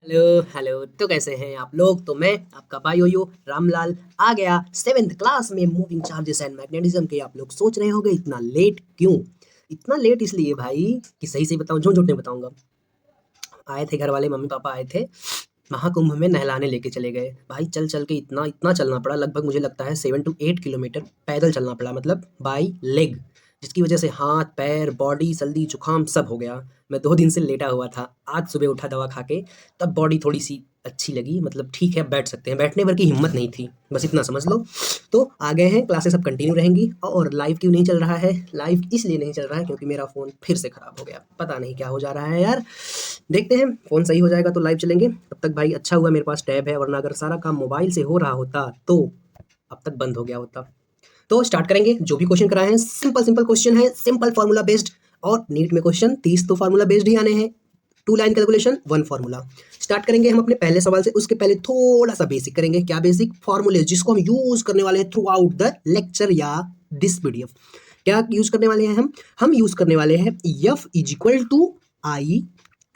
Hello hello. तो कैसे हैं आप लोग? तो मैं आपका भाई योयो रामलाल आ गया 7th क्लास में मूविंग चार्जेस एंड मैग्नेटिज्म के। आप लोग सोच रहे होंगे इतना लेट क्यों? इतना लेट इसलिए भाई कि सही सही बताऊं, झूठ झूठ नहीं बताऊंगा। आए थे घर वाले, मम्मी पापा आए थे, महाकुंभ में नहलाने लेके चले गए भाई। चल चल के इतना इतना चलना पड़ा, लगभग मुझे लगता है 7 to 8 किलोमीटर पैदल चलना पड़ा, मतलब बाई लेग, जिसकी वजह से हाथ पैर बॉडी सर्दी जुकाम सब हो गया। मैं 2 दिन से लेटा हुआ था, आज सुबह उठा दवा खा के, तब बॉडी थोड़ी सी अच्छी लगी, मतलब ठीक है बैठ सकते हैं। बैठने भर की हिम्मत नहीं थी, बस इतना समझ लो। तो आ गए हैं, क्लासेस अब कंटिन्यू रहेंगी। और लाइव क्यों नहीं चल रहा है? लाइव इसलिए नहीं चल रहा है क्योंकि मेरा फ़ोन फिर से ख़राब हो गया, पता नहीं क्या हो जा रहा है यार। देखते हैं, फ़ोन सही हो जाएगा तो लाइव चलेंगे। तब तक भाई अच्छा हुआ मेरे पास टैब है, वरना अगर सारा काम मोबाइल से हो रहा होता तो अब तक बंद हो गया होता। तो स्टार्ट करेंगे। जो भी क्वेश्चन कराए हैं सिंपल सिंपल क्वेश्चन है, सिंपल फार्मूला बेस्ड। और नीट में क्वेश्चन 30 तो फार्मूला बेस्ड ही आने हैं। 2 लाइन कैलकुलेशन 1 फार्मूला। स्टार्ट करेंगे हम अपने पहले सवाल से। उसके पहले थोड़ा सा बेसिक करेंगे। क्या बेसिक? फार्मूले जिसको हम यूज करने वाले हैं थ्रू आउट द लेक्चर या दिस पीडीएफ। क्या यूज करने वाले हैं हम यूज करने वाले हैं F is equal to I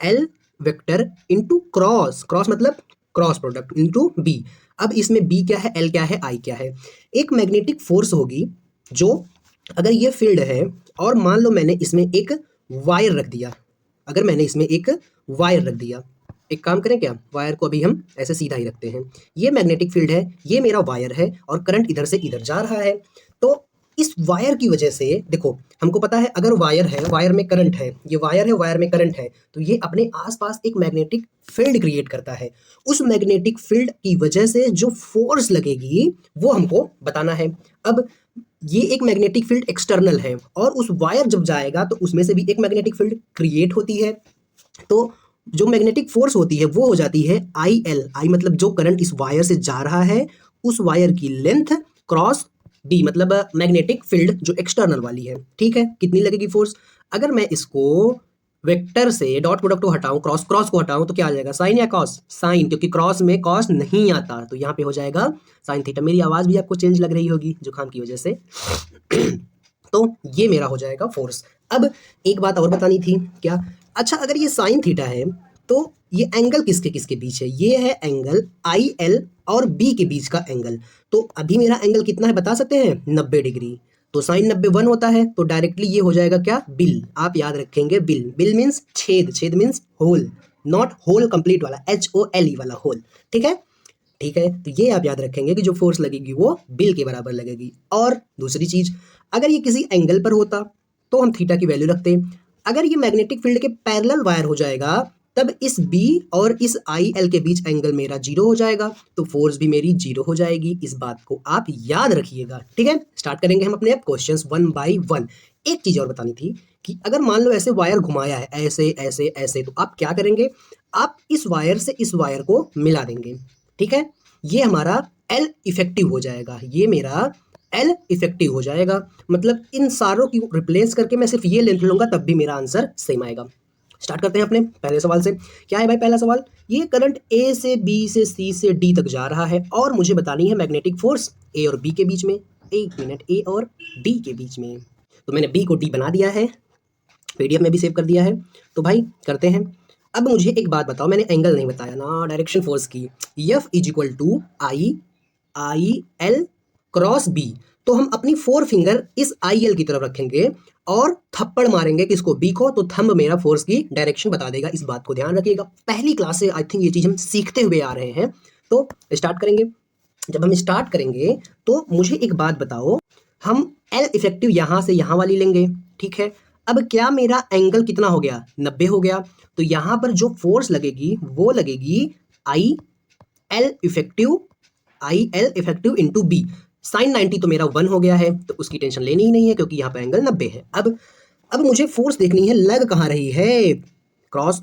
L vector into cross, cross मतलब क्रॉस प्रोडक्ट, इंटू बी। अब इसमें बी क्या है, एल क्या है, आई क्या है? एक मैग्नेटिक फोर्स होगी जो, अगर ये फील्ड है और मान लो मैंने इसमें एक वायर रख दिया, अगर मैंने इसमें एक वायर रख दिया, एक काम करें क्या, वायर को अभी हम ऐसे सीधा ही रखते हैं। ये मैग्नेटिक फील्ड है, ये मेरा वायर है और करंट इधर से इधर जा रहा है। तो इस वायर की वजह से देखो, हमको पता है अगर वायर है, वायर में करंट है, ये वायर है, वायर में करंट है, तो ये अपने आसपास एक मैग्नेटिक फील्ड क्रिएट करता है। उस मैग्नेटिक फील्ड की वजह से जो फोर्स लगेगी वो हमको बताना है। अब ये एक मैग्नेटिक फील्ड एक्सटर्नल है और उस वायर जब जाएगा तो उसमें से भी एक मैग्नेटिक फील्ड क्रिएट होती है। तो जो मैग्नेटिक फोर्स होती है वो हो जाती है आई एल। आई मतलब जो करंट इस वायर से जा रहा है उस वायर की लेंथ क्रॉस डी, मतलब मैग्नेटिक फील्ड जो एक्सटर्नल वाली है। ठीक है, कितनी लगेगी फोर्स? अगर मैं इसको वेक्टर से डॉट प्रोडक्ट को हटाऊं, क्रॉस क्रॉस को हटाऊं, तो क्या आ जाएगा, साइन या कॉस? साइन, क्योंकि क्रॉस में कॉस नहीं आता, तो यहाँ पे हो जाएगा साइन थीटा। मेरी आवाज भी आपको चेंज लग रही होगी जुकाम की वजह से। तो ये मेरा हो जाएगा फोर्स। अब एक बात और बतानी थी। क्या? अच्छा, अगर ये साइन थीटा है तो ये एंगल किसके किसके बीच है? ये है एंगल आई एल और बी के बीच का एंगल। तो अभी मेरा एंगल कितना है बता सकते हैं? 90 डिग्री। तो साइन 90 1 होता है, तो डायरेक्टली ये हो जाएगा क्या, बिल। आप याद रखेंगे बिल। बिल मीन्स छेद, छेद means hole, not whole complete वाला, HOLE वाला होल। ठीक है, ठीक है। तो ये आप याद रखेंगे कि जो फोर्स लगेगी वो बिल के बराबर लगेगी। और दूसरी चीज, अगर ये किसी एंगल पर होता तो हम थीटा की वैल्यू रखते। अगर ये मैग्नेटिक फील्ड के पैरेलल वायर हो जाएगा तब इस बी और इस आई एल के बीच एंगल मेरा 0 हो जाएगा, तो फोर्स भी मेरी 0 हो जाएगी। इस बात को आप याद रखिएगा। ठीक है, स्टार्ट करेंगे हम अपने क्वेश्चंस 1 बाय 1। एक चीज और बतानी थी कि अगर मान लो ऐसे वायर घुमाया है, ऐसे ऐसे ऐसे, तो आप क्या करेंगे, आप इस वायर से इस वायर को मिला देंगे। ठीक है, ये हमारा एल इफेक्टिव हो जाएगा, ये मेरा एल इफेक्टिव हो जाएगा। मतलब इन सारों की रिप्लेस करके मैं सिर्फ ये लेंथ लूंगा तब भी मेरा आंसर सेम आएगा। स्टार्ट करते हैं अपने पहले सवाल से। क्या है भाई पहला सवाल? ये करंट ए से बी से सी से डी तक जा रहा है और मुझे बतानी है मैग्नेटिक फोर्स ए और बी के बीच में। एक मिनट, ए और डी के बीच में, तो मैंने बी को डी बना दिया है, पीडीएफ में भी सेव कर दिया है। तो भाई करते हैं। अब मुझे एक बात बताओ, मैंने एंगल नहीं बताया ना, डायरेक्शन फोर्स की। F is equal to I L cross B. तो हम अपनी 4 फिंगर इस आई एल की तरफ रखेंगे और थप्पड़ मारेंगे किसको, बी को, तो थंब मेरा फोर्स की डायरेक्शन बता देगा। इस बात को ध्यान रखिएगा, पहली क्लास से आई थिंक ये चीज हम सीखते हुए आ रहे हैं। तो स्टार्ट करेंगे। जब हम स्टार्ट करेंगे तो मुझे एक बात बताओ, हम एल इफेक्टिव यहां से यहां वाली लेंगे। ठीक है, अब क्या मेरा एंगल कितना हो गया, 90 हो गया। तो यहां पर जो फोर्स लगेगी वो लगेगी I L effective, I L effective into B. Sine 90 तो मेरा 1 हो गया है, तो उसकी टेंशन लेनी ही नहीं है क्योंकि यहाँ पे एंगल 90 है। अब मुझे फोर्स देखनी है लग कहाँ रही है, क्रॉस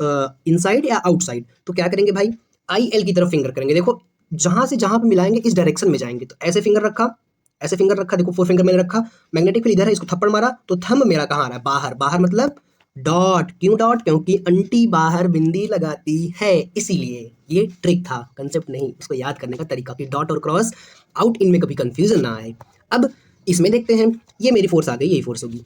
इनसाइड या आउटसाइड। तो क्या करेंगे भाई, आई एल की तरफ फिंगर करेंगे। देखो जहां से जहां पे मिलाएंगे इस डायरेक्शन में जाएंगे। तो ऐसे फिंगर रखा, ऐसे फिंगर रखा, देखो 4 फिंगर मैंने रखा, मैग्नेटिक फील्ड इधर है, इसको थप्पड़ मारा तो थंब मेरा कहाँ आ रहा है, बाहर। बाहर मतलब डॉट। क्यों डॉट? क्योंकि अंटी बाहर बिंदी लगाती है, इसीलिए। ये ट्रिक था, कंसेप्ट नहीं, उसको याद करने का तरीका कि डॉट और क्रॉस आउट इनमें कभी कंफ्यूजन ना आए। अब इसमें देखते हैं, ये मेरी फोर्स आ गई, यही फोर्स होगी।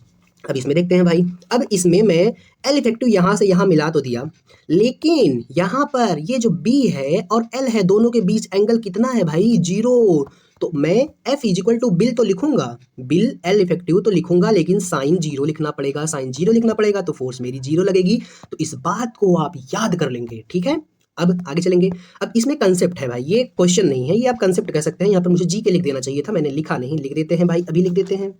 अब इसमें देखते हैं भाई। अब इसमें मैं एल इफेक्टिव यहाँ से यहाँ मिला तो दिया, लेकिन यहाँ पर ये जो बी है और एल है, दोनों के बीच एंगल कितना है भाई? 0। तो मैं F is equal to B I L तो लिखूंगा, बिल एल इफेक्टिव तो लिखूंगा, लेकिन साइन 0 लिखना पड़ेगा, साइन 0 लिखना पड़ेगा, तो फोर्स मेरी 0 लगेगी। तो इस बात को आप याद कर लेंगे, ठीक है। अब आगे चलेंगे। अब इसमें कंसेप्ट है भाई, ये क्वेश्चन नहीं है, ये आप कंसेप्ट कह सकते हैं। यहाँ पर मुझे जी के लिख देना चाहिए था, मैंने लिखा नहीं, लिख देते हैं भाई, अभी लिख देते हैं।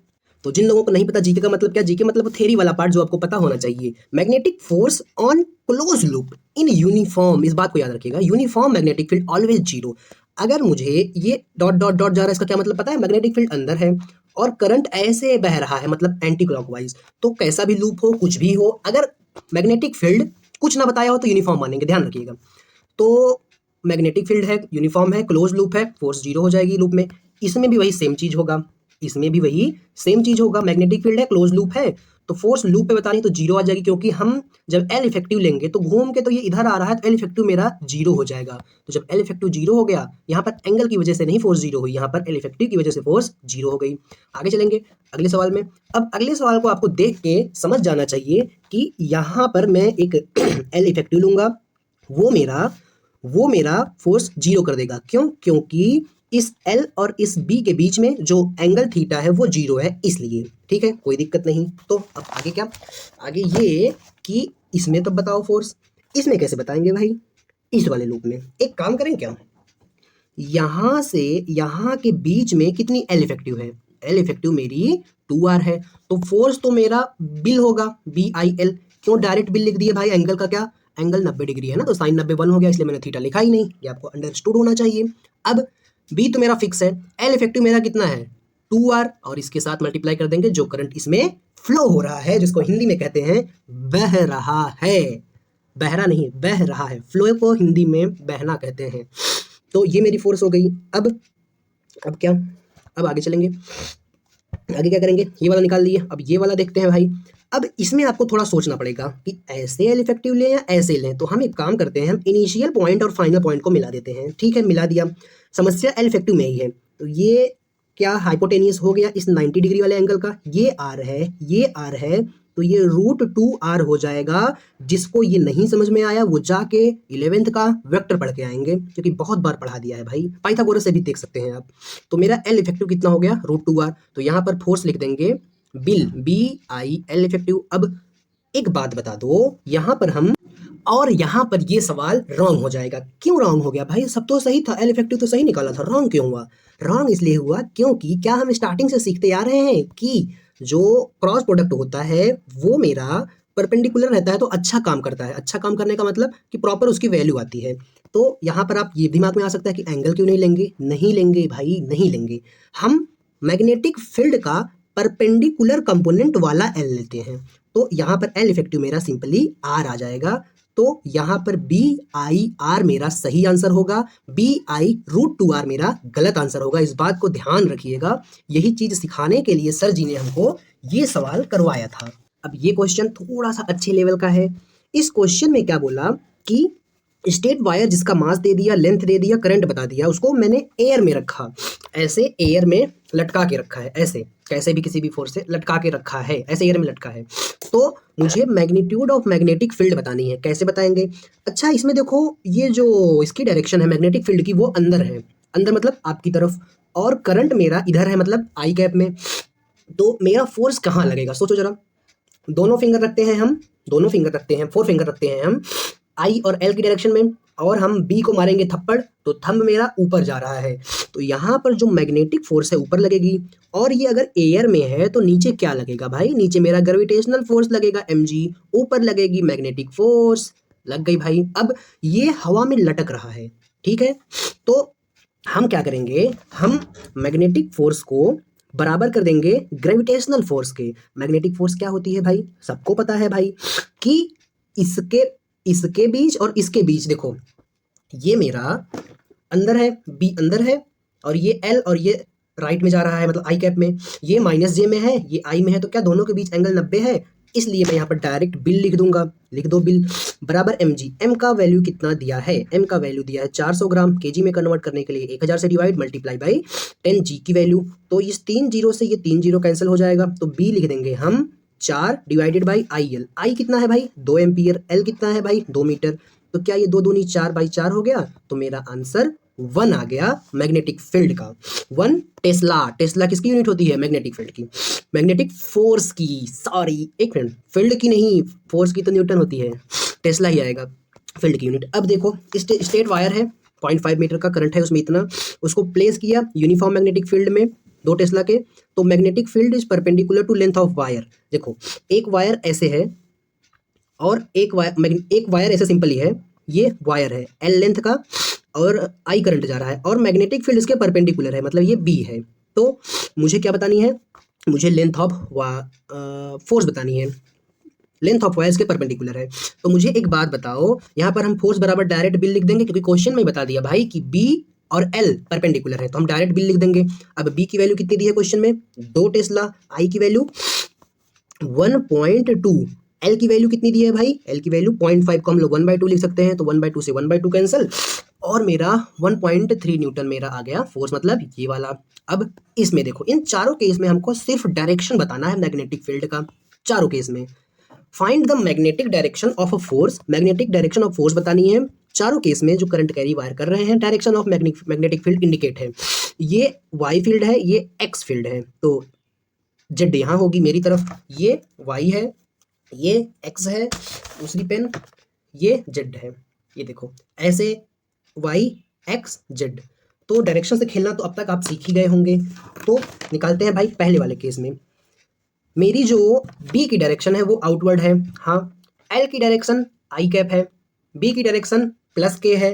तो जिन लोगों को नहीं पता जीके का मतलब क्या, जीके मतलब थ्योरी वाला पार्ट जो आपको पता होना चाहिए। Magnetic force on close loop in uniform, इस बात को याद रखिएगा, यूनिफॉर्म मैग्नेटिक फील्ड ऑलवेज 0। अगर मुझे ये डॉट डॉट डॉट जा रहा है, इसका क्या मतलब पता है? मैग्नेटिक फील्ड अंदर है और करंट ऐसे बह रहा है, मतलब एंटी क्लॉकवाइज। तो कैसा भी लूप हो, कुछ भी हो, अगर मैग्नेटिक फील्ड कुछ ना बताया हो तो यूनिफॉर्म मानेंगे, ध्यान रखिएगा। तो मैग्नेटिक फील्ड है, यूनिफॉर्म है, क्लोज लूप है, फोर्स 0 हो जाएगी लूप में। इसमें भी वही सेम चीज होगा, इसमें भी वही सेम चीज होगा। मैग्नेटिक फील्ड है, क्लोज लूप है, तो फोर्स लूप पे बतानी तो 0 आ जाएगी, क्योंकि हम जब एल इफेक्टिव लेंगे तो घूम के तो ये इधर आ रहा है, तो एल इफेक्टिव मेरा 0 हो जाएगा। तो जब एल इफेक्टिव 0 हो गया, यहाँ पर एंगल की वजह से नहीं फोर्स 0 हुई, यहाँ पर एल इफेक्टिव की वजह से फोर्स 0 हो गई। आगे चलेंगे अगले सवाल में। अब अगले सवाल को आपको देख के समझ जाना चाहिए कि यहाँ पर मैं एक एल इफेक्टिव लूंगा, वो मेरा फोर्स 0 कर देगा। क्यों? क्योंकि इस L और इस B के बीच में जो एंगल थीटा है वो 0 है, इसलिए। ठीक है, कोई दिक्कत नहीं। तो अब आगे क्या? आगे ये कि इसमें तो बताओ फोर्स, इसमें कैसे बताएंगे भाई? इस वाले लूप में एक काम करें क्या, यहां से यहां के बीच में कितनी L इफेक्टिव है? L इफेक्टिव मेरी 2R है, तो फोर्स तो मेरा बिल होगा, BIL। क्यों डायरेक्ट बिल लिख दिए भाई? एंगल का क्या, एंगल 90 डिग्री है ना, तो साइन 90 1 हो गया, इसलिए मैंने थीटा लिखा ही नहीं, ये आपको अंडरस्टूड होना चाहिए। अब बी तो मेरा फिक्स है, एल इफेक्टिव मेरा कितना है? 2R, और इसके साथ मल्टीप्लाई कर देंगे जो करंट इसमें फ्लो हो रहा है, जिसको हिंदी में कहते हैं बह रहा है। बहरा नहीं, बह रहा है, फ्लो को हिंदी में बहना कहते हैं। तो ये मेरी फोर्स हो गई। अब क्या, अब आगे चलेंगे, आगे क्या करेंगे? ये वाला निकाल लिए, अब ये वाला देखते हैं भाई। अब इसमें आपको थोड़ा सोचना पड़ेगा कि ऐसे एल इफेक्टिव लें या ऐसे लें। तो हम एक काम करते हैं, हम इनिशियल पॉइंट और फाइनल पॉइंट को मिला देते हैं। ठीक है, मिला दिया, समस्या एल इफेक्टिव में ही है। तो ये क्या हाइपोटेनियस हो गया इस 90 डिग्री वाले एंगल का, ये आर है, ये आर है, तो ये √2R हो जाएगा। जिसको ये नहीं समझ में आया वो जाके 11th का वेक्टर पढ़ के आएंगे, क्योंकि बहुत बार पढ़ा दिया है भाई, पाइथागोरस से भी देख सकते हैं आप। तो मेरा एल इफेक्टिव कितना हो गया? √2R। तो यहाँ पर फोर्स लिख देंगे बिल, BIL इफेक्टिव। अब एक बात बता दो, यहाँ पर हम, और यहाँ पर ये सवाल रॉन्ग हो जाएगा। क्यों रॉन्ग हो गया भाई? सब तो सही था, एल इफेक्टिव तो सही निकाला था, रॉन्ग क्यों हुआ? रॉन्ग इसलिए हुआ क्योंकि क्या हम स्टार्टिंग से सीखते आ रहे हैं कि जो क्रॉस प्रोडक्ट होता है वो मेरा परपेंडिकुलर रहता है तो अच्छा काम करता है। अच्छा काम करने का मतलब कि प्रॉपर उसकी वैल्यू आती है। तो यहाँ पर आप ये दिमाग में आ सकता है कि एंगल क्यों नहीं लेंगे? नहीं लेंगे भाई, नहीं लेंगे। हम मैग्नेटिक फील्ड का परपेंडिकुलर कंपोनेंट वाला एल लेते हैं। तो यहाँ पर एल इफेक्टिव मेरा सिंपली आर आ जाएगा। तो यहाँ पर BIR मेरा सही आंसर होगा, BI√2R मेरा गलत आंसर होगा। इस बात को ध्यान रखिएगा। यही चीज सिखाने के लिए सर जी ने हमको ये सवाल करवाया था। अब ये क्वेश्चन थोड़ा सा अच्छे लेवल का है। इस क्वेश्चन में क्या बोला कि स्टेट वायर जिसका मास दे दिया, लेंथ दे दिया, करंट बता दिया, उसको मैंने एयर में रखा, ऐसे एयर में लटका के रखा है, ऐसे कैसे भी किसी भी फोर्स से लटका के रखा है, ऐसे एयर में लटका है। तो मुझे मैग्नीट्यूड ऑफ मैग्नेटिक फील्ड बतानी है, कैसे बताएंगे? अच्छा, इसमें देखो, ये जो इसकी डायरेक्शन है मैग्नेटिक फील्ड की, वो अंदर है, अंदर मतलब आपकी तरफ, और करंट मेरा इधर है, मतलब आई कैप में। तो मेरा फोर्स कहाँ लगेगा? सोचो जरा। दोनों फिंगर रखते हैं हम, दोनों फिंगर रखते हैं, 4 फिंगर रखते हैं हम आई और एल की डायरेक्शन में, और हम बी को मारेंगे थप्पड़, तो थंब मेरा ऊपर जा रहा है। तो यहाँ पर जो मैग्नेटिक फोर्स है ऊपर लगेगी, और ये अगर एयर में है तो नीचे क्या लगेगा भाई? नीचे मेरा ग्रेविटेशनल फोर्स लगेगा, mg। ऊपर लगेगी मैग्नेटिक फोर्स, लग गई भाई। अब ये हवा में लटक रहा है, ठीक है, तो हम क्या करेंगे? हम मैग्नेटिक फोर्स को बराबर कर देंगे ग्रेविटेशनल फोर्स के। मैग्नेटिक फोर्स क्या होती है भाई? सबको पता है भाई कि इसके बीच और इसके बीच, देखो ये मेरा अंदर है, बी अंदर है, और ये एल और ये राइट में जा रहा है, मतलब आई कैप में। ये -j में है, ये आई में है, तो क्या दोनों के बीच एंगल 90 है? इसलिए मैं यहाँ पर डायरेक्ट बिल लिख दूंगा, लिख दो बिल बराबर mg। m का वैल्यू कितना दिया है? m का वैल्यू दिया है 400 ग्राम। kg में कन्वर्ट करने के लिए 1000 से डिवाइड, मल्टीप्लाई बाई 10g की वैल्यू। तो इस 3 जीरो से ये 3 जीरो कैंसिल हो जाएगा, तो b लिख देंगे हम 4 डिवाइडेड बाई आई एल। आई कितना है भाई 2 एम्पियर, एल कितना है भाई 2 मीटर। तो क्या ये 2 दूनी 4 बाई 4 हो गया। तो मेरा आंसर 1 आ गया मैग्नेटिक फील्ड का। 1 टेस्ला। टेस्ला किसकी यूनिट होती है मैग्नेटिक फील्ड की, मैग्नेटिक फोर्स की। सॉरी एक मिनट, फील्ड की नहीं, फोर्स की तो न्यूटन होती है, टेस्ला ही आएगा फील्ड की यूनिट। अब देखो स्टेट वायर है 0.5 मीटर का करंट है उसमें इतना, उसको प्लेस किया यूनिफॉर्म मैग्नेटिक फील्ड में 2 टेस्ला के। तो magnetic field is perpendicular to length of wire. देखो एक वायर ऐसे है और एक वायर ऐसे सिंपली है, ये वायर है एल लेंथ का और आई करंट जा रहा है और मैग्नेटिक फील्ड इसके परपेंडिकुलर है, मतलब ये बी है। तो मुझे क्या बतानी है, मुझे लेंथ ऑफ फोर्स बतानी है, लेंथ ऑफ वायर्स के परपेंडिकुलर है। तो मुझे एक बात बताओ, यहाँ पर हम फोर्स बराबर डायरेक्ट बिल लिख देंगे क्योंकि क्वेश्चन में ही बता दिया भाई कि बी और एल परपेंडिकुलर है, तो हम डायरेक्ट बिल लिख देंगे। अब बी की वैल्यू कितनी दी है क्वेश्चन में 2 टेस्ला, आई की वैल्यू 1.2, एल की वैल्यू कितनी दी है भाई, एल की वैल्यू 0.5 को हम लोग 1/2 लिख सकते हैं, तो 1/2 से 1/2 कैंसिल और मेरा 1.3 न्यूटन मेरा आ गया फोर्स, मतलब ये वाला। अब इसमें देखो इन चारों केस में हमको सिर्फ डायरेक्शन बताना है मैग्नेटिक फील्ड का, चारों केस में। Find the magnetic direction of a force, magnetic direction of force बतानी है चारों केस में जो करंट कैरी वायर कर रहे हैं। Direction of magnetic field indicate है, ये वाई फील्ड है, ये एक्स फील्ड है, तो जेड यहाँ होगी मेरी तरफ, ये वाई है, ये एक्स है, दूसरी पेन ये जेड है। ये देखो ऐसे वाई एक्स जेड, तो डायरेक्शन से खेलना तो अब तक आप सीख ही गए होंगे। तो निकालते हैं भाई पहले वाले केस में, मेरी जो बी की डायरेक्शन है वो आउटवर्ड है, हाँ। एल की डायरेक्शन आई कैप है, बी की डायरेक्शन प्लस के है,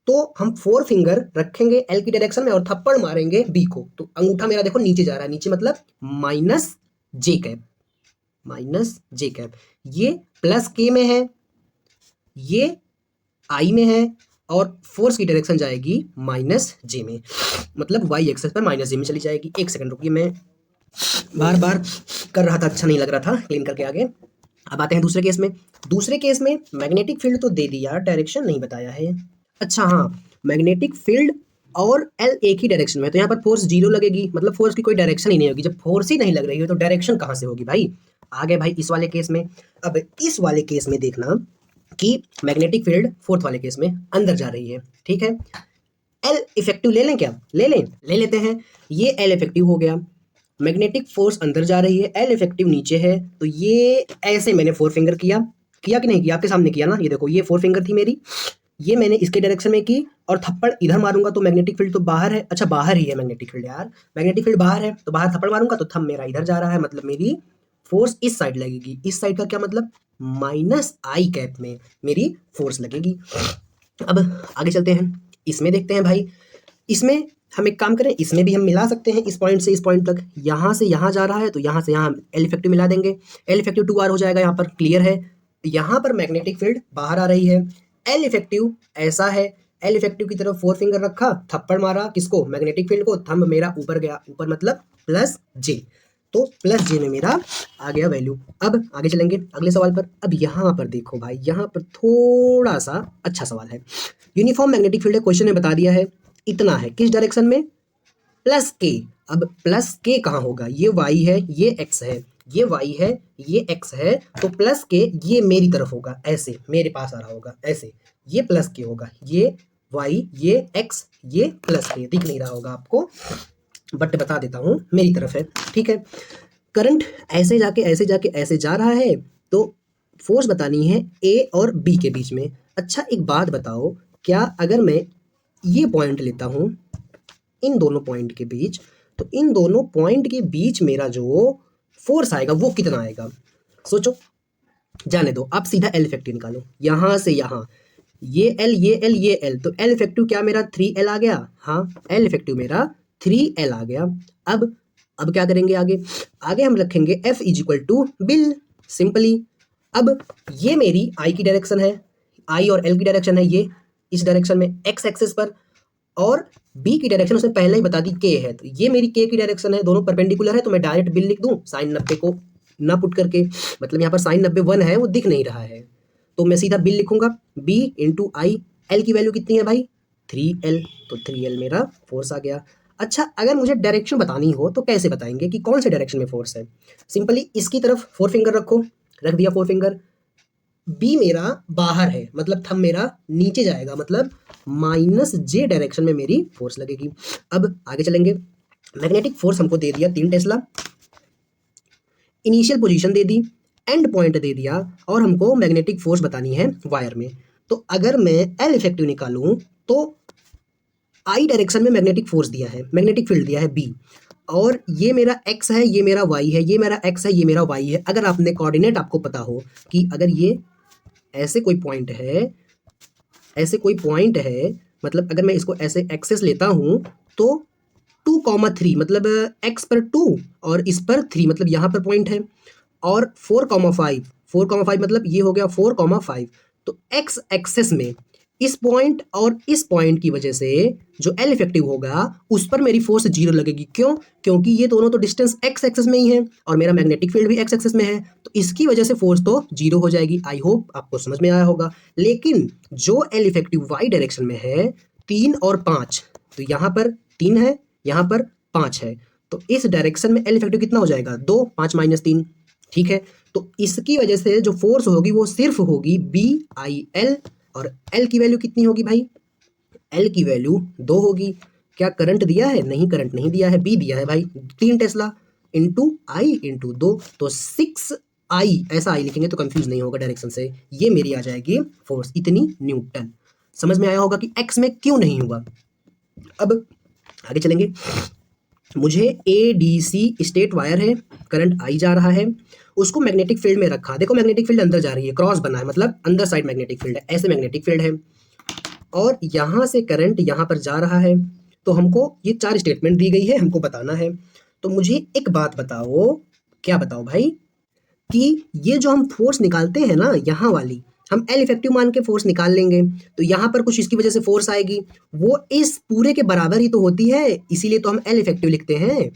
तो हम 4 फिंगर रखेंगे एल की डायरेक्शन में और थप्पड़ मारेंगे बी को, तो अंगूठा मेरा देखो नीचे जा रहा है, नीचे मतलब माइनस जे कैप, माइनस जे कैप। ये प्लस के में है, ये आई में है और फोर्स की डायरेक्शन जाएगी माइनस जे में, मतलब वाई एक्सेस पर माइनस जे में चली जाएगी। एक सेकंड रुकिए, मैं बार बार कर रहा था, अच्छा नहीं लग रहा था, क्लीन करके आगे। अब आते हैं दूसरे केस में। दूसरे केस में मैग्नेटिक फील्ड तो दे दिया, डायरेक्शन नहीं बताया है। अच्छा हाँ, मैग्नेटिक फील्ड और एल एक ही डायरेक्शन में, तो यहाँ पर फोर्स 0 लगेगी, मतलब फोर्स की कोई डायरेक्शन ही नहीं होगी। जब फोर्स ही नहीं लग रही है तो डायरेक्शन कहाँ से होगी भाई। आ गए भाई इस वाले केस में। अब इस वाले केस में देखना कि मैग्नेटिक फील्ड फोर्थ वाले केस में अंदर जा रही है, ठीक है। एल इफेक्टिव ले लें क्या, ले लें, ले लेते हैं। ये एल इफेक्टिव हो गया, मैग्नेटिक फोर्स अंदर जा रही है, एल इफेक्टिव नीचे है, तो ये ऐसे मैंने 4 फिंगर किया कि नहीं किया, आपके सामने किया ना। ये देखो ये 4 फिंगर थी मेरी, ये मैंने इसके डायरेक्शन में की और थप्पड़ इधर मारूंगा तो मैग्नेटिक फील्ड तो बाहर है, अच्छा बाहर ही है मैग्नेटिक फील्ड यार, मैग्नेटिक फील्ड बाहर है तो बाहर थप्पड़ मारूंगा तो थंब मेरा इधर जा रहा है, मतलब मेरी फोर्स इस साइड लगेगी। इस साइड का क्या मतलब, माइनस आई कैप में मेरी फोर्स लगेगी। अब आगे चलते हैं, इसमें देखते हैं भाई। इसमें हम एक काम करें, इसमें भी हम मिला सकते हैं, इस पॉइंट से इस पॉइंट तक, यहाँ से यहाँ जा रहा है तो यहाँ से यहाँ एल इफेक्टिव मिला देंगे, एल इफेक्टिव 2r हो जाएगा, यहाँ पर क्लियर है। यहाँ पर मैग्नेटिक फील्ड बाहर आ रही है, एल इफेक्टिव ऐसा है, एल इफेक्टिव की तरफ 4 फिंगर रखा, थप्पड़ मारा किसको, मैग्नेटिक फील्ड को, थंब मेरा ऊपर गया, ऊपर मतलब प्लस जे, तो प्लस जे में मेरा आ गया वैल्यू। अब आगे चलेंगे अगले सवाल पर। अब यहाँ पर देखो भाई, यहाँ पर थोड़ा सा अच्छा सवाल है। यूनिफॉर्म मैग्नेटिक फील्ड क्वेश्चन ने बता दिया है इतना है, किस डायरेक्शन में, प्लस के। अब प्लस के कहाँ होगा, ये वाई है, ये एक्स है, ये वाई है, ये एक्स है, तो प्लस के ये मेरी तरफ होगा, ऐसे मेरे पास आ रहा होगा, ऐसे ये प्लस के होगा, ये वाई, ये एक्स, ये प्लस के, दिख नहीं रहा होगा आपको बट बता देता हूँ मेरी तरफ है, ठीक है। करंट ऐसे जाके ऐसे जाके ऐसे जा रहा है, तो फोर्स बतानी है ए और बी के बीच में। अच्छा एक बात बताओ, क्या अगर मैं ये पॉइंट लेता हूँ इन दोनों पॉइंट के बीच, तो इन दोनों पॉइंट के बीच मेरा जो फोर्स आएगा वो कितना आएगा, सोचो। जाने दो, आप सीधा एल इफेक्टिव निकालो, यहाँ से यहाँ ये एल, ये एल, ये एल, तो एल इफेक्टिव क्या मेरा 3L आ गया, हाँ एल इफेक्टिव मेरा 3L आ गया। अब क्या करेंगे आगे, आगे हम रखेंगे F is equal to B I L, simply. अब ये मेरी आई की डायरेक्शन है, आई और एल की डायरेक्शन है, ये इस डायरेक्शन में एक्स एक्सिस पर, और बी की डायरेक्शन उसने पहले ही बता दी के है, तो ये मेरी के की डायरेक्शन है, दोनों परपेंडिकुलर है, तो मैं डायरेक्ट बिल लिख दूं साइन 90 को ना पुट करके, मतलब यहाँ पर साइन 90 1 है वो दिख नहीं रहा है, तो मैं सीधा बिल लिखूंगा बी इंटू आई। एल की वैल्यू कितनी है भाई 3L, तो 3L मेरा फोर्स आ गया। अच्छा, अगर मुझे डायरेक्शन बतानी हो तो कैसे बताएंगे कि कौन से डायरेक्शन में फोर्स है? सिंपली इसकी तरफ फोर फिंगर रखो, रख दिया फोर फिंगर। बी मेरा बाहर है, मतलब थंब मेरा नीचे जाएगा, मतलब -J डायरेक्शन में मेरी फोर्स लगेगी। अब आगे चलेंगे। मैग्नेटिक फोर्स हमको दे दिया 3 टेस्ला, इनिशियल पोजीशन दे दी, एंड पॉइंट दे दिया, और हमको मैग्नेटिक फोर्स बतानी है वायर में। तो अगर मैं एल इफेक्टिव निकालूं तो आई डायरेक्शन में मैग्नेटिक फोर्स दिया है, मैग्नेटिक फील्ड दिया है बी, और ये मेरा एक्स है, ये मेरा वाई है, ये मेरा एक्स है, ये मेरा वाई है। अगर आपने कोऑर्डिनेट आपको पता हो कि अगर ये ऐसे कोई पॉइंट है, ऐसे कोई पॉइंट है, मतलब अगर मैं इसको ऐसे एक्सेस लेता हूं तो 2,3 मतलब एक्स पर 2 और इस पर 3 मतलब यहाँ पर पॉइंट है, और 4,5 मतलब ये हो गया 4,5। तो एक्स एक्सेस में इस पॉइंट और इस पॉइंट की वजह से जो एल इफेक्टिव होगा उस पर मेरी फोर्स 0 लगेगी। क्यों? क्योंकि ये दोनों तो डिस्टेंस एक्स एक्सेस में ही है और मेरा मैग्नेटिक फील्ड भी एक्स एक्सेस में है, तो इसकी वजह से फोर्स तो 0 हो जाएगी। आई होप आपको समझ में आया होगा। लेकिन जो एल इफेक्टिव वाई डायरेक्शन में है 3 और 5, तो यहाँ पर 3 है, यहाँ पर 5 है, तो इस डायरेक्शन में एल इफेक्टिव कितना हो जाएगा? 2, 5 - 3। ठीक है, तो इसकी वजह से जो फोर्स होगी वो सिर्फ होगी BIL, और एल की वैल्यू कितनी होगी भाई? एल की वैल्यू 2 होगी। क्या करंट दिया है? नहीं, करंट नहीं दिया है, बी दिया है भाई 3 टेस्ला इंटू आई इंटू 2, तो 6I, ऐसा आई लिखेंगे तो कंफ्यूज नहीं होगा डायरेक्शन से। ये मेरी आ जाएगी फोर्स, इतनी न्यूटन। समझ में आया होगा कि एक्स में क्यों नहीं हुआ। अब आगे चलेंगे। मुझे ADC स्टेट वायर है, करंट आई जा रहा है, उसको मैग्नेटिक फील्ड में रखा। देखो मैग्नेटिक फील्ड अंदर जा रही है, क्रॉस बना है, मतलब अंदर साइड मैग्नेटिक फील्ड है, ऐसे मैग्नेटिक फील्ड है, और यहाँ से करंट यहाँ पर जा रहा है। तो हमको ये 4 स्टेटमेंट दी गई है, हमको बताना है। तो मुझे एक बात बताओ, क्या बताओ भाई, कि ये जो हम फोर्स निकालते हैं ना यहाँ वाली, हम एल इफेक्टिव मान के फोर्स निकाल लेंगे, तो यहाँ पर कुछ इसकी वजह से फोर्स आएगी, वो इस पूरे के बराबर ही तो होती है, इसीलिए तो हम एल इफेक्टिव लिखते हैं।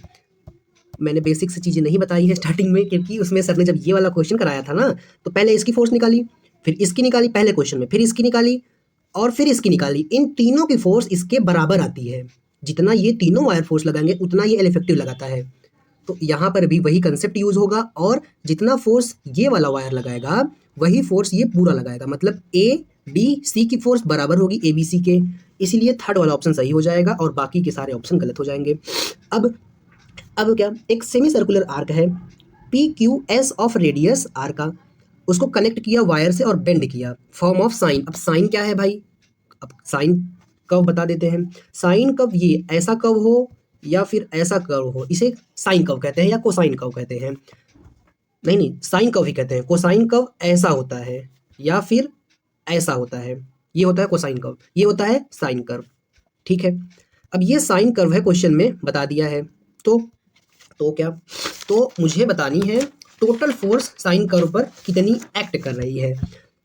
मैंने बेसिक से चीज़ें नहीं बताई है स्टार्टिंग में, क्योंकि उसमें सर ने जब ये वाला क्वेश्चन कराया था ना, तो पहले इसकी फोर्स निकाली, फिर इसकी निकाली पहले क्वेश्चन में, फिर इसकी निकाली, और फिर इसकी निकाली। इन तीनों की फोर्स इसके बराबर आती है, जितना ये तीनों वायर फोर्स लगाएंगे उतना ये एल इफेक्टिव लगाता है। तो यहाँ पर भी वही कंसेप्ट यूज होगा, और जितना फोर्स ये वाला वायर लगाएगा वही फोर्स ये पूरा लगाएगा, मतलब ADC की फोर्स बराबर होगी ABC के। इसीलिए थर्ड वाला ऑप्शन सही हो जाएगा और बाकी के सारे ऑप्शन गलत हो जाएंगे। अब क्या, एक सेमी सर्कुलर आर्क है, PQS ऑफ रेडियस आर का, उसको कनेक्ट किया वायर से और बेंड किया, फॉर्म ऑफ साइन। अब साइन क्या है भाई? अब साइन कर्व बता देते हैं। साइन कर्व ये ऐसा कर्व हो या फिर ऐसा कर्व हो, इसे साइन कर्व कहते हैं या कोसाइन कर्व कहते हैं। नहीं, साइन कर्व ही कहते हैं। कोसाइन कर्व ऐसा होता है या फिर ऐसा होता है, ये होता है कोसाइन कर्व, ये होता है साइन कर्व। ठीक है, अब ये साइन कर्व है, क्वेश्चन में बता दिया है। तो क्या, तो मुझे बतानी है टोटल फोर्स साइन कर्व पर कितनी एक्ट कर रही है।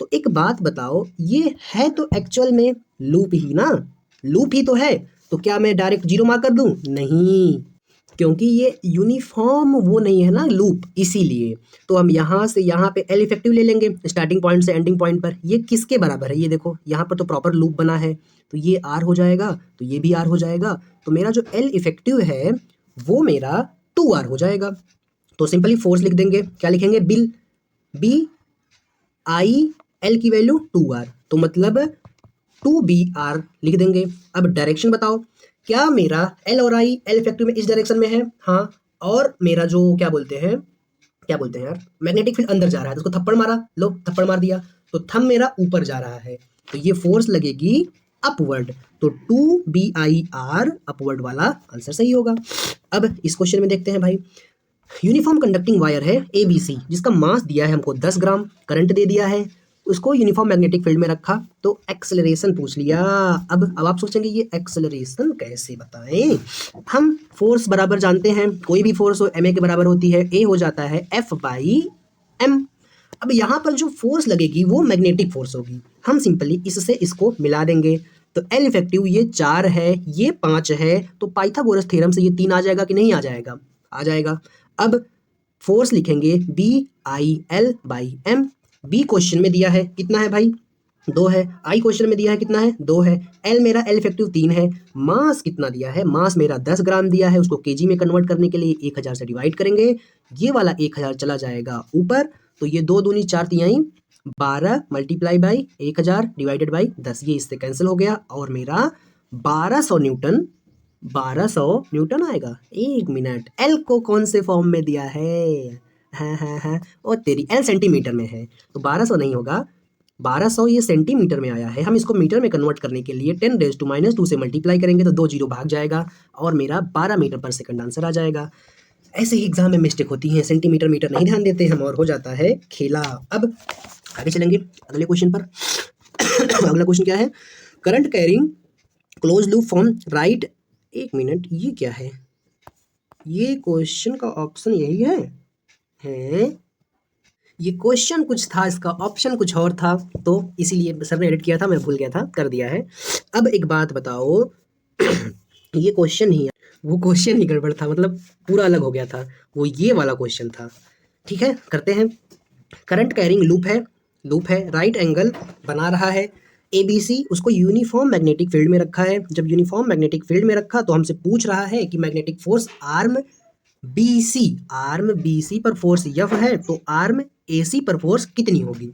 तो एक बात बताओ, ये है तो एक्चुअल में लूप ही ना, लूप ही तो है, तो क्या मैं डायरेक्ट 0 मार्क कर दूं? नहीं, क्योंकि ये यूनिफॉर्म वो नहीं है ना लूप, इसीलिए। तो हम यहाँ से यहाँ पे एल इफेक्टिव ले लेंगे स्टार्टिंग पॉइंट से एंडिंग पॉइंट पर। ये किसके बराबर है? ये देखो यहाँ पर तो प्रॉपर लूप बना है, तो ये R हो जाएगा, तो ये भी R हो जाएगा, तो मेरा जो एल इफेक्टिव है वो मेरा 2R हो जाएगा। तो सिंपली फोर्स लिख देंगे, क्या लिखेंगे? BIL की वैल्यू 2R, तो मतलब 2BR लिख देंगे। अब डायरेक्शन बताओ, क्या मेरा एल और आई एल इफेक्टिव में इस डायरेक्शन में है? हाँ, और मेरा जो क्या बोलते हैं यार, मैग्नेटिक फील्ड अंदर जा रहा है, तो उसको थप्पड़ मारा, लो थप्पड़ मार दिया, तो थंब मेरा ऊपर जा रहा है, तो ये फोर्स लगेगी अपवर्ड, तो 2BIR अपवर्ड वाला आंसर सही होगा। अब इस क्वेश्चन में देखते हैं भाई, यूनिफॉर्म कंडक्टिंग वायर है ABC, जिसका मास दिया है हमको 10 ग्राम, करंट दे दिया है, उसको यूनिफॉर्म मैग्नेटिक फील्ड में रखा, तो एक्सेलरेशन पूछ लिया। अब आप सोचेंगे ये एक्सेलरेशन कैसे बताएं? हम फोर्स बराबर जानते हैं, कोई भी फोर्स हो ma के बराबर होती है, A हो जाता है F/m। अब यहाँ पर जो फोर्स लगेगी वो मैग्नेटिक फोर्स होगी, हम सिंपली इससे इसको मिला देंगे, तो एल इफेक्टिव ये 4 है, ये 5 है, तो पाइथागोरस थ्योरम से ये 3 आ जाएगा कि नहीं आ जाएगा? आ जाएगा। अब फोर्स लिखेंगे BIL/m, बी क्वेश्चन में दिया है कितना है भाई? 2 है। आई क्वेश्चन में दिया है कितना है 2 है। एल मेरा एल इफेक्टिव 3 है। मास कितना दिया है, मास मेरा 10 ग्राम दिया है, उसको केजी में कन्वर्ट करने के लिए 1000 से डिवाइड करेंगे, ये वाला 1000 चला जाएगा ऊपर, तो ये 2 दूनी 4 तिहाई 12 मल्टीप्लाई बाई 1000 डिवाइडेड बाई 10, ये इससे कैंसिल हो गया और मेरा 1200 न्यूटन 1200 न्यूटन आएगा। एक मिनट, एल को कौन से फॉर्म में दिया है? हाँ, और तेरी एल सेंटीमीटर में है तो 1200 नहीं होगा, 1200 ये सेंटीमीटर में आया है। हम इसको मीटर में कन्वर्ट करने के लिए 10⁻² से मल्टीप्लाई करेंगे तो 2 जीरो भाग जाएगा और मेरा 12 मीटर पर सेकंड आंसर आ जाएगा। ऐसे ही एग्जाम में मिस्टेक होती है, सेंटीमीटर मीटर नहीं ध्यान देते हम और हो जाता है खेला। अब आगे चलेंगे अगले क्वेश्चन पर। अगला क्वेश्चन क्या है? Current carrying close loop form right. एक मिनट, ये क्या है? ये क्वेश्चन का ऑप्शन यही है? ये क्वेश्चन कुछ था, इसका ऑप्शन कुछ और था, तो इसीलिए सर ने एडिट किया था, मैं भूल गया था, कर दिया है। अब एक बात बताओ, ये क्वेश्चन ही, वो क्वेश्चन ही गड़बड़ था, मतलब पूरा अलग हो गया था, वो ये वाला क्वेश्चन था। ठीक है, करते हैं। करंट कैरिंग लूप है, राइट एंगल बना रहा है, ABC उसको यूनिफॉर्म मैग्नेटिक फील्ड में रखा है। जब यूनिफॉर्म मैग्नेटिक फील्ड में रखा तो हमसे पूछ रहा है कि मैग्नेटिक फोर्स आर्म BC पर फोर्स F है, तो आर्म AC पर फोर्स कितनी होगी?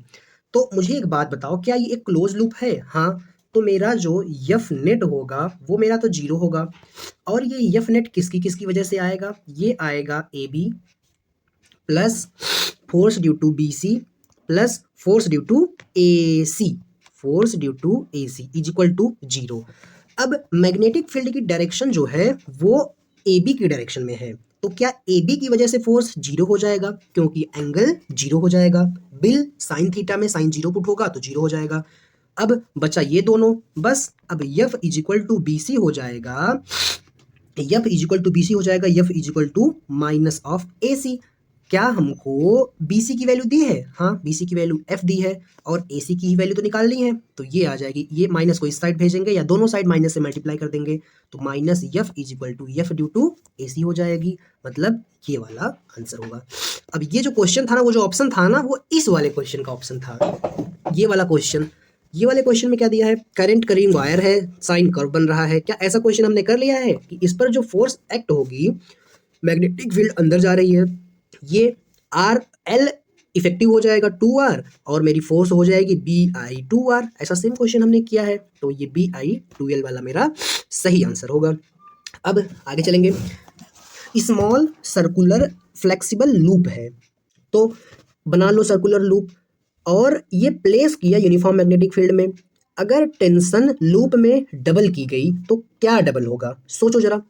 तो मुझे एक बात बताओ, क्या ये एक क्लोज लूप है? हाँ, तो मेरा जो F नेट होगा वो मेरा तो 0 होगा, और ये F नेट किसकी वजह से आएगा? ये आएगा AB plus force due to BC plus force due to AC is equal to 0। अब मैग्नेटिक फील्ड की डायरेक्शन जो है वो AB की डायरेक्शन में है, तो क्या AB की वजह से फोर्स 0 हो जाएगा, क्योंकि एंगल 0 हो जाएगा। बिल साइन थीटा में साइन 0 पुट होगा तो 0 हो जाएगा। अब बचा ये दोनों, बस अब F is equal to BC हो जाएगा, F is equal to minus of AC। क्या हमको BC की वैल्यू दी है? हाँ, BC की वैल्यू F दी है और AC की वैल्यू तो निकालनी है, तो ये आ जाएगी, ये माइनस को इस साइड भेजेंगे या दोनों साइड माइनस से मल्टीप्लाई कर देंगे, तो minus F is equal to F due to AC हो जाएगी, मतलब ये वाला आंसर होगा। अब ये जो क्वेश्चन था ना, वो जो ऑप्शन था ना, वो इस वाले क्वेश्चन का ऑप्शन था, ये वाला क्वेश्चन। ये वाले क्वेश्चन में क्या दिया है? करंट कैरिंग वायर है, साइन कर्व बन रहा है। क्या ऐसा क्वेश्चन हमने कर लिया है कि इस पर जो फोर्स एक्ट होगी, मैग्नेटिक फील्ड अंदर जा रही है, ये RL इफेक्टिव हो जाएगा 2R और मेरी फोर्स हो जाएगी BI 2R। ऐसा सेम क्वेश्चन हमने किया है, तो ये BI 2L वाला मेरा सही आंसर होगा। अब आगे चलेंगे। स्मॉल सर्कुलर फ्लेक्सिबल लूप है, तो बना लो सर्कुलर लूप और ये प्लेस किया यूनिफॉर्म मैग्नेटिक फील्ड में। अगर टेंशन लूप में डबल की गई तो क्या डबल होगा? सोचो जरा,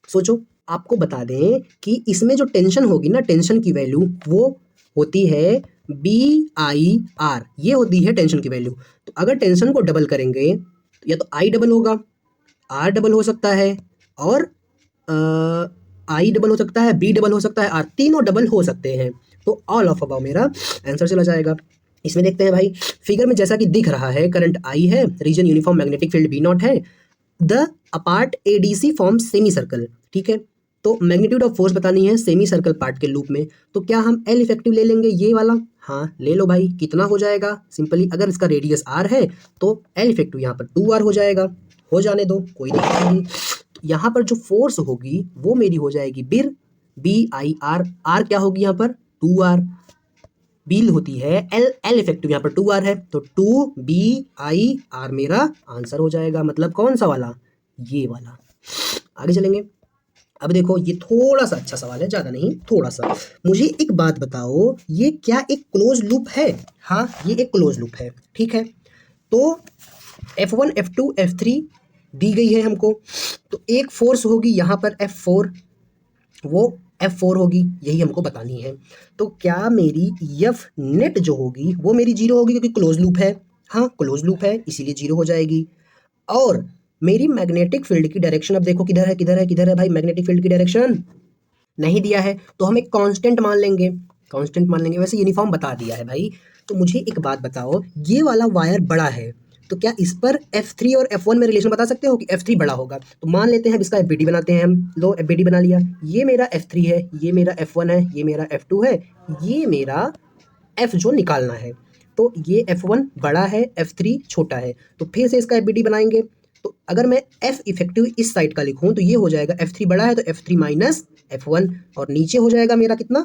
सोचो। आपको बता दें कि इसमें जो टेंशन होगी ना, टेंशन की वैल्यू वो होती है BIR, ये होती है टेंशन की वैल्यू। तो अगर टेंशन को डबल करेंगे तो या तो I डबल होगा, R डबल हो सकता है, और I डबल हो सकता है, B डबल हो सकता है, R, तीनों डबल हो सकते हैं, तो ऑल ऑफ अबाव मेरा आंसर चला जाएगा। इसमें देखते हैं भाई, फिगर में जैसा कि दिख रहा है, करंट I है, region uniform magnetic field B0 है, the apart ADC form semicircle. ठीक है, तो मैग्नीट्यूड ऑफ फोर्स बतानी है सेमी सर्कल पार्ट के लूप में, तो क्या हम L इफेक्टिव ले लेंगे, ये वाला? हाँ, ले लो भाई। कितना हो जाएगा? सिंपली अगर इसका रेडियस R है तो L इफेक्टिव यहाँ पर 2R हो जाएगा, हो जाने दो, कोई दिक्कत नहीं। तो यहाँ पर जो फोर्स होगी वो मेरी हो जाएगी BIR, R क्या होगी यहाँ पर? 2R, बिल होती है L इफेक्टिव यहाँ पर 2R है, तो 2BIR मेरा आंसर हो जाएगा, मतलब कौन सा वाला? ये वाला। आगे चलेंगे। अब देखो, ये थोड़ा सा अच्छा सवाल है, ज़्यादा नहीं, थोड़ा सा। मुझे एक बात बताओ, ये क्या एक क्लोज लूप है? हाँ, ये एक क्लोज लूप है। ठीक है, तो F1 F2 F3 दी गई है हमको, तो एक फोर्स होगी यहाँ पर F4, वो F4 होगी, यही हमको बतानी है। तो क्या मेरी F नेट जो होगी वो मेरी 0 होगी, क्योंकि क्लोज लूप है। हाँ, क्लोज लूप है, इसीलिए 0 हो जाएगी। और मेरी मैग्नेटिक फील्ड की डायरेक्शन, अब देखो किधर है भाई, मैग्नेटिक फील्ड की डायरेक्शन नहीं दिया है, तो हम एक कांस्टेंट मान लेंगे, वैसे यूनिफॉर्म बता दिया है भाई। तो मुझे एक बात बताओ, ये वाला वायर बड़ा है, तो क्या इस पर F3 और F1 में रिलेशन बता सकते हो कि F3 बड़ा होगा? तो मान लेते हैं, अब इसका FBD बनाते हैं हम। लो, FBD बना लिया, ये मेरा F3 है, ये मेरा F1 है, ये मेरा F2 है, ये मेरा F जो निकालना है। तो ये F1 बड़ा है, F3 छोटा है, तो फिर से इसका FBD बनाएंगे। तो अगर मैं F इफेक्टिव इस साइड का लिखूं तो ये हो जाएगा F3 बड़ा है तो F3 माइनस F1 और नीचे हो जाएगा मेरा कितना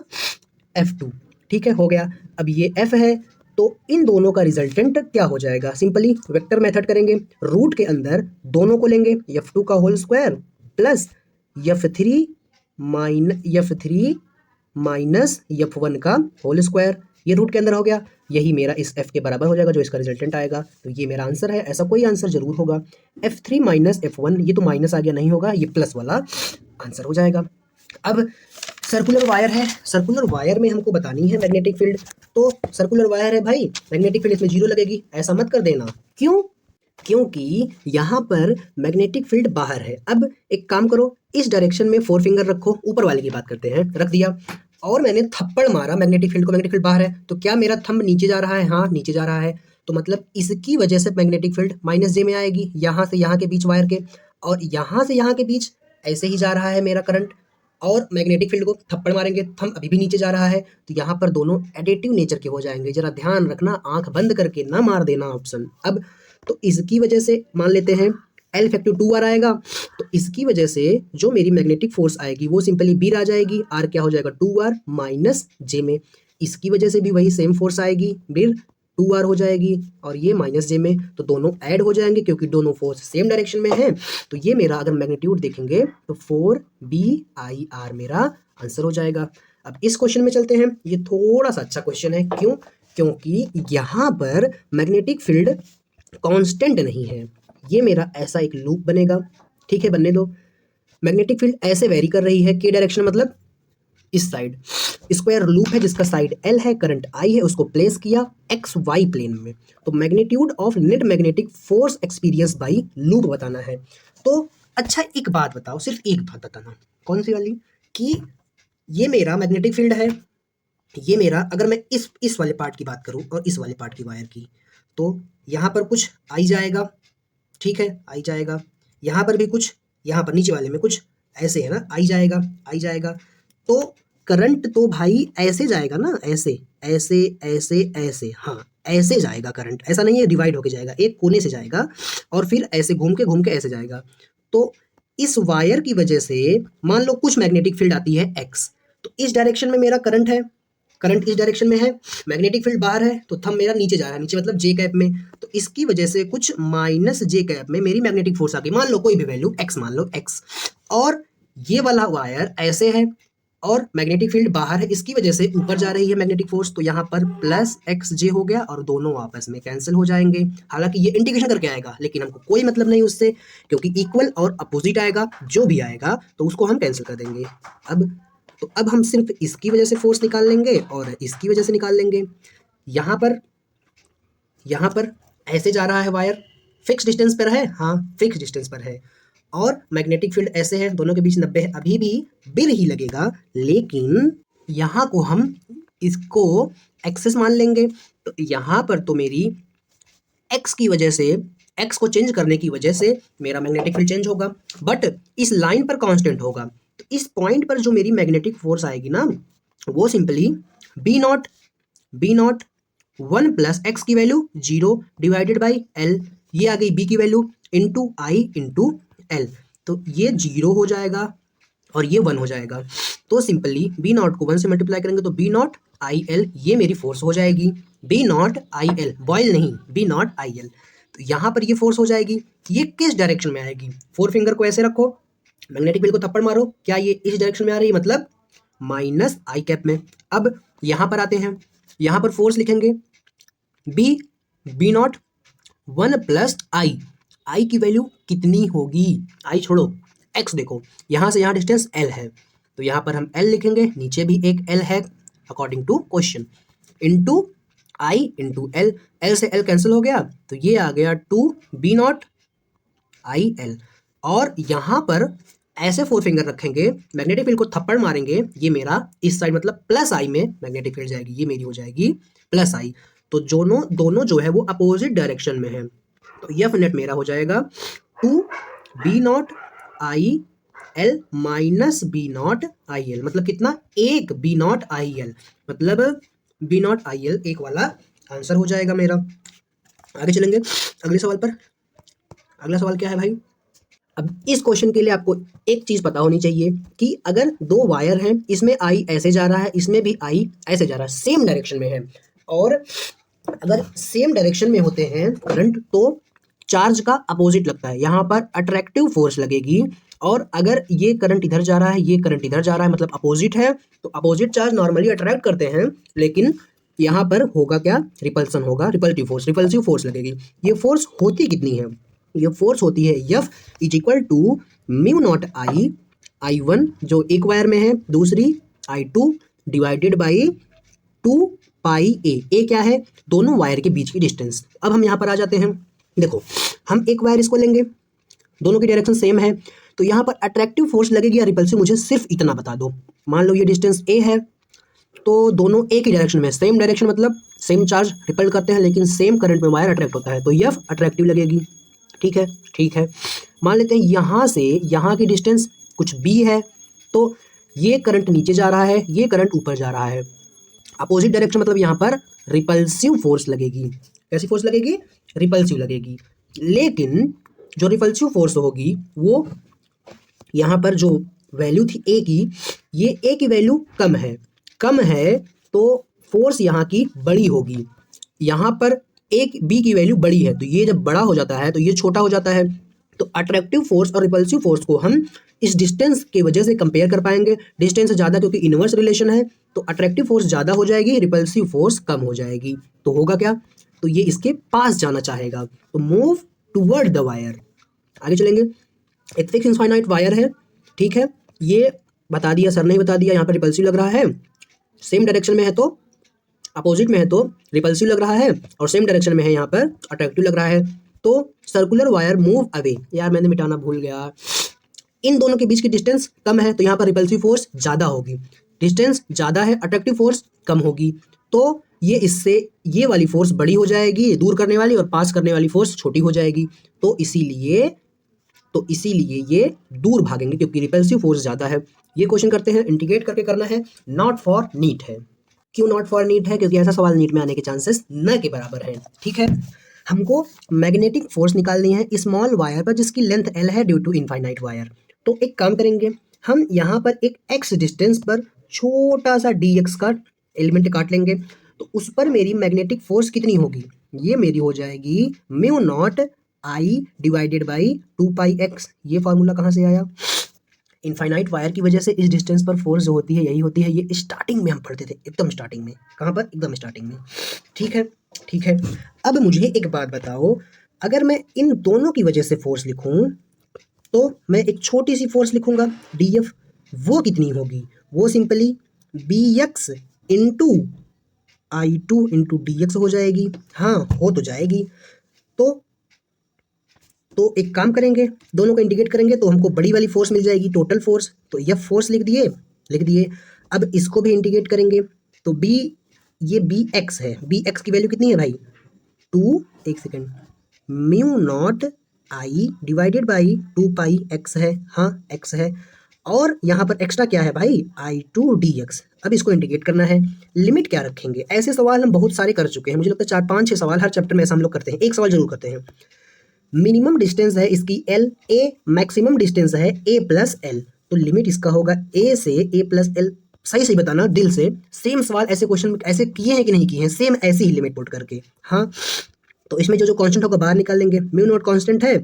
F2। ठीक है, हो गया। अब ये F है तो इन दोनों का रिजल्टेंट क्या हो जाएगा, सिंपली वेक्टर मेथड करेंगे, रूट के अंदर दोनों को लेंगे F2 का whole square plus F3 minus F1 का होल स्क्वायर, ये रूट के अंदर हो गया, यही मेरा इस F के बराबर हो जाएगा जो इसका रिजल्टेंट आएगा। तो ये मेरा आंसर है, ऐसा कोई आंसर जरूर होगा। F3 माइनस F1, ये तो माइनस आ गया, नहीं होगा, ये प्लस वाला आंसर हो जाएगा। अब सर्कुलर वायर है, सर्कुलर वायर में हमको बतानी है मैग्नेटिक फील्ड, तो सर्कुलर वायर है भाई, मैग्नेटिक फील्ड इसमें 0 लगेगी, ऐसा मत कर देना। क्यों? क्योंकि यहाँ पर मैग्नेटिक फील्ड बाहर है। अब एक काम करो, इस डायरेक्शन में 4 फिंगर रखो, ऊपर वाले की बात करते हैं, रख दिया और मैंने थप्पड़ मारा मैग्नेटिक फील्ड को, मैग्नेटिक फील्ड बाहर है, तो क्या मेरा थंब नीचे जा रहा है? हाँ, नीचे जा रहा है, तो मतलब इसकी वजह से मैग्नेटिक फील्ड माइनस जे में आएगी, यहाँ से यहाँ के बीच वायर के, और यहाँ से यहाँ के बीच ऐसे ही जा रहा है मेरा करंट, और मैग्नेटिक फील्ड को थप्पड़ मारेंगे, थंब अभी भी नीचे जा रहा है, तो यहाँ पर दोनों एडिटिव नेचर के हो जाएंगे। जरा ध्यान रखना, आंख बंद करके ना मार देना ऑप्शन। अब तो इसकी वजह से मान लेते हैं L इफेक्टिव 2R आएगा, तो इसकी वजह से जो मेरी मैग्नेटिक फोर्स आएगी वो सिंपली B आ जाएगी, R क्या हो जाएगा 2R माइनस J में, इसकी वजह से भी वही सेम फोर्स आएगी, फिर 2R हो जाएगी और ये माइनस J में, तो दोनों ऐड हो जाएंगे क्योंकि दोनों फोर्स सेम डायरेक्शन में है। तो ये मेरा अगर मैग्नीट्यूड देखेंगे तो 4BIR मेरा आंसर हो जाएगा। अब इस क्वेश्चन में चलते हैं, ये थोड़ा सा अच्छा क्वेश्चन है, क्यों? क्योंकि यहाँ पर मैग्नेटिक फील्ड कांस्टेंट नहीं है, ये मेरा ऐसा एक लूप बनेगा, ठीक है, बनने दो। मैग्नेटिक फील्ड ऐसे वेरी कर रही है, के डायरेक्शन मतलब इस साइड, स्क्वायर लूप है जिसका साइड L है, करंट I है, उसको प्लेस किया XY प्लेन में, तो magnitude of net magnetic force experience by loop बताना है। तो अच्छा एक बात बताओ, सिर्फ एक बात बताना, कौन सी वाली, कि ये मेरा मैग्नेटिक फील्ड है, ये मेरा, अगर मैं इस वाले पार्ट की बात करूं और इस वाले पार्ट की वायर की, तो यहाँ पर कुछ आई जाएगा, ठीक है, आई जाएगा, यहाँ पर भी कुछ, यहाँ पर नीचे वाले में कुछ ऐसे है ना, आई जाएगा, आई जाएगा, तो करंट तो भाई ऐसे जाएगा ना, ऐसे ऐसे ऐसे ऐसे, हाँ ऐसे जाएगा करंट, ऐसा नहीं है डिवाइड होके जाएगा, एक कोने से जाएगा और फिर ऐसे घूम के ऐसे जाएगा। तो इस वायर की वजह से मान लो कुछ मैग्नेटिक फील्ड आती है X, तो इस डायरेक्शन में मेरा करंट है, करंट इस डायरेक्शन में है, मैग्नेटिक फील्ड बाहर है, तो थंब मेरा नीचे जा रहा है, नीचे मतलब जे कैप में, तो इसकी वजह से कुछ माइनस जे कैप में मेरी मैग्नेटिक फोर्स आ गई, मान लो कोई भी वैल्यू x, मान लो x, और ये वाला वायर ऐसे है और मैग्नेटिक फील्ड बाहर है, इसकी वजह से ऊपर जा रही है मैग्नेटिक फोर्स, तो यहाँ पर प्लस XJ हो गया और दोनों आपस में कैंसिल हो जाएंगे। हालांकि ये इंटीग्रेशन करके आएगा लेकिन हमको कोई मतलब नहीं उससे, क्योंकि इक्वल और अपोजिट आएगा, जो भी आएगा तो उसको हम कैंसिल कर देंगे। अब हम सिर्फ इसकी वजह से फोर्स निकाल लेंगे और इसकी वजह से निकाल लेंगे। यहाँ पर ऐसे जा रहा है वायर, फिक्स डिस्टेंस पर है, हाँ फिक्स डिस्टेंस पर है, और मैग्नेटिक फील्ड ऐसे है, दोनों के बीच 90 है, अभी भी बिर ही लगेगा, लेकिन यहाँ को हम इसको एक्सेस मान लेंगे, तो यहाँ पर तो मेरी एक्स की वजह से, एक्स को चेंज करने की वजह से मेरा मैग्नेटिक फील्ड चेंज होगा, बट इस लाइन पर कांस्टेंट होगा, तो इस पॉइंट पर जो मेरी मैग्नेटिक फोर्स आएगी ना, वो simply B not 1 plus x की वैल्यू 0 डिवाइडेड बाई एल, ये आ गई बी की value into I into L, तो ये 0 हो जाएगा और ये 1 हो जाएगा, तो सिंपली बी नॉट को 1 से मल्टीप्लाई करेंगे तो बी नॉट आई एल, ये मेरी फोर्स हो जाएगी, बी नॉट आई एल, बॉयल नहीं, बी नॉट आई एल, तो यहाँ पर ये फोर्स हो जाएगी। ये किस डायरेक्शन में आएगी, 4 फिंगर को ऐसे रखो, मैग्नेटिक फील्ड को थप्पड़ मारो, क्या ये इस डायरेक्शन में आ रही है, मतलब माइनस आई कैप में। अब यहाँ पर आते हैं, यहाँ पर फोर्स लिखेंगे बी नॉट 1 प्लस आई की वैल्यू कितनी होगी, आई छोड़ो, एक्स देखो, यहाँ से यहाँ डिस्टेंस एल है, तो यहाँ पर हम एल लिखेंगे, नीचे भी एक एल है according to question, into I into L, L से एल कैंसिल हो गया, तो ये आ गया 2 बी नॉट आई एल, और यहाँ पर ऐसे 4 फिंगर रखेंगे, मैग्नेटिक फील्ड को थप्पड़ मारेंगे, ये मेरा इस साइड मतलब प्लस आई में मैग्नेटिक फील्ड जाएगी, ये मेरी हो जाएगी प्लस आई, तो दोनों जो है वो अपोजिट डायरेक्शन में है, तो एफ नेट मेरा हो जाएगा 2 B not I L minus B not I L, मतलब कितना, एक बी नॉट आई एल, मतलब बी नॉट आई एल एक वाला आंसर हो जाएगा मेरा। आगे चलेंगे अगले सवाल पर। अगला सवाल क्या है भाई? अब इस क्वेश्चन के लिए आपको एक चीज पता होनी चाहिए कि अगर दो वायर हैं, इसमें आई ऐसे जा रहा है, इसमें भी आई ऐसे जा रहा है, सेम डायरेक्शन में है, और अगर सेम डायरेक्शन में होते हैं करंट तो चार्ज का अपोजिट लगता है, यहाँ पर अट्रैक्टिव फोर्स लगेगी। और अगर ये करंट इधर जा रहा है, ये करंट इधर जा रहा है, मतलब अपोजिट है, तो अपोजिट चार्ज नॉर्मली अट्रैक्ट करते हैं, लेकिन यहाँ पर होगा क्या? रिपल्सन होगा, रिपल्सिव फोर्स लगेगी। ये फोर्स होती कितनी है? ये फोर्स होती है F is equal to mu not I1 जो एक वायर में है, दूसरी I2 डिवाइडेड बाई 2 पाई ए क्या है? दोनों वायर के बीच की डिस्टेंस। अब हम यहाँ पर आ जाते हैं, देखो हम एक वायर इसको लेंगे, दोनों की डायरेक्शन सेम है, तो यहाँ पर अट्रैक्टिव फोर्स लगेगी या रिपल्सिव, मुझे सिर्फ इतना बता दो। मान लो ये डिस्टेंस ए है, तो दोनों एक ही डायरेक्शन में, सेम डायरेक्शन मतलब सेम चार्ज रिपल करते हैं, लेकिन सेम करंट में वायर अट्रैक्ट होता है, तो F अट्रैक्टिव लगेगी। ठीक है, ठीक है। मान लेते हैं यहाँ से यहाँ की डिस्टेंस कुछ b है, तो ये करंट नीचे जा रहा है, ये करंट ऊपर जा रहा है, अपोजिट डायरेक्शन मतलब यहाँ पर रिपल्सिव फोर्स लगेगी। कैसी फोर्स लगेगी? रिपल्सिव लगेगी। लेकिन जो रिपल्सिव फोर्स होगी वो यहाँ पर जो वैल्यू थी ए की, ये ए की वैल्यू कम है, तो फोर्स यहाँ की बड़ी होगी। यहाँ पर एक बी की वैल्यू बड़ी है, तो ये जब बड़ा हो जाता है तो ये छोटा हो जाता है। तो अट्रैक्टिव फोर्स और रिपल्सिव फोर्स को हम इस डिस्टेंस की वजह से कंपेयर कर पाएंगे। डिस्टेंस ज़्यादा क्योंकि इनवर्स रिलेशन है, तो अट्रैक्टिव फोर्स ज़्यादा हो जाएगी, रिपल्सिव फोर्स कम हो जाएगी। तो होगा क्या? तो ये इसके पास जाना चाहेगा, तो मूव टूवर्ड द वायर। आगे चलेंगे। एक फिक्स इनफाइनाइट वायर है, ठीक है, ये बता दिया सर, नहीं बता दिया, यहाँ पर रिपल्सिव लग रहा है, सेम डायरेक्शन में है तो अपोजिट में है तो रिपल्सिव लग रहा है, और सेम डायरेक्शन में है यहाँ पर अट्रैक्टिव लग रहा है। तो सर्कुलर वायर मूव अवे, यार मैंने मिटाना भूल गया, इन दोनों के बीच की डिस्टेंस कम है, तो यहाँ पर रिपल्सिव फोर्स ज़्यादा होगी। डिस्टेंस ज़्यादा है, अट्रैक्टिव फोर्स कम होगी, तो ये इससे ये वाली फोर्स बड़ी हो जाएगी, दूर करने वाली, और पास करने वाली फोर्स छोटी हो जाएगी। तो इसीलिए ये दूर भागेंगे क्योंकि रिपल्सिव फोर्स ज़्यादा है। ये क्वेश्चन करते हैं, इंटीग्रेट करके करना है, नॉट फॉर नीट है। क्यों नॉट फॉर नीट है? क्योंकि ऐसा सवाल नीट में आने के चांसेस न के बराबर हैं। ठीक है, हमको मैग्नेटिक फोर्स निकालनी है स्मॉल वायर पर जिसकी लेंथ L है ड्यू टू इनफाइनाइट वायर। तो एक काम करेंगे, हम यहाँ पर एक x डिस्टेंस पर छोटा सा dx का एलिमेंट काट लेंगे, तो उस पर मेरी मैग्नेटिक फोर्स कितनी होगी? ये मेरी हो जाएगी mu naught I divided by 2 pi x। ये फार्मूला कहाँ से आया? इनफाइनाइट वायर की वजह से इस डिस्टेंस पर फोर्स जो होती है यही होती है। ये स्टार्टिंग में हम पढ़ते थे, एकदम स्टार्टिंग में। कहाँ पर? एकदम स्टार्टिंग में। ठीक है, ठीक है। अब मुझे एक बात बताओ, अगर मैं इन दोनों की वजह से फोर्स लिखूं तो मैं एक छोटी सी फोर्स लिखूंगा dF, वो कितनी होगी? वो simply bx into I2 into dx हो जाएगी। हाँ, हो तो जाएगी। तो एक काम करेंगे, दोनों को इंटीग्रेट करेंगे तो हमको बड़ी वाली फोर्स मिल जाएगी, टोटल फोर्स। तो यह फोर्स लिख दिए। अब इसको भी इंटीग्रेट करेंगे तो ये bx है, bx की वैल्यू कितनी है भाई? 2, एक second, mu naught I divided by 2 pi x है। हाँ, x है, और यहाँ पर एक्स्ट्रा क्या है भाई? I2 dx। अब इसको इंटीग्रेट करना है, लिमिट क्या रखेंगे? ऐसे सवाल हम बहुत सारे कर चुके हैं, मुझे लगता है 4, 5, 6 सवाल हर चैप्टर में ऐसा हम लोग करते हैं। एक सवाल जरूर करते हैं। मिनिमम डिस्टेंस है इसकी L, A मैक्सिमम डिस्टेंस है A प्लस L, तो लिमिट इसका होगा A से A प्लस L। सही बताना दिल से, सेम सवाल ऐसे क्वेश्चन ऐसे किए हैं कि नहीं किए हैं? सेम ऐसे ही लिमिट पुट करके। हाँ, तो इसमें जो कांस्टेंट होगा बाहर निकाल लेंगे। म्यू नॉट कांस्टेंट है,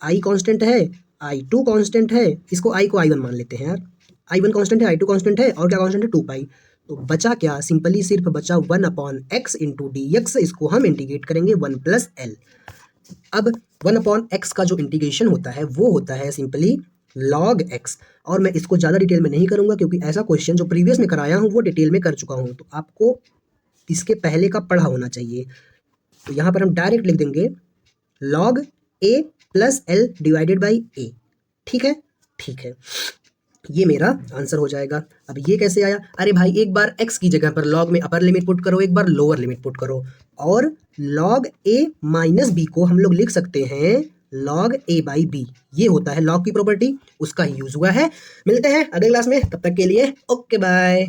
I कांस्टेंट है, I2 कांस्टेंट है, इसको I को I1 मान लेते हैं यार। I1 कांस्टेंट है, I2 कांस्टेंट है, और क्या कांस्टेंट है? 2 पाई। तो बचा क्या? सिंपली सिर्फ बचा 1/x इंटू dx। इसको हम इंटीग्रेट करेंगे 1 प्लस L। अब 1/x का जो इंटीग्रेशन होता है वो होता है सिंपली log x, और मैं इसको ज़्यादा डिटेल में नहीं करूँगा क्योंकि ऐसा क्वेश्चन जो प्रीवियस में कराया हूँ वो डिटेल में कर चुका हूँ, तो आपको इसके पहले का पढ़ा होना चाहिए। तो यहाँ पर हम डायरेक्ट लिख देंगे log a plus L divided by a। ठीक है, ठीक है, ये मेरा आंसर हो जाएगा। अब ये कैसे आया? अरे भाई, एक बार x की जगह पर log में अपर लिमिट पुट करो, एक बार लोअर लिमिट पुट करो, और log a माइनस b को हम लोग लिख सकते हैं log a बाई b। ये होता है log की प्रॉपर्टी, उसका ही यूज हुआ है। मिलते हैं अगले क्लास में, तब तक के लिए ओके बाय।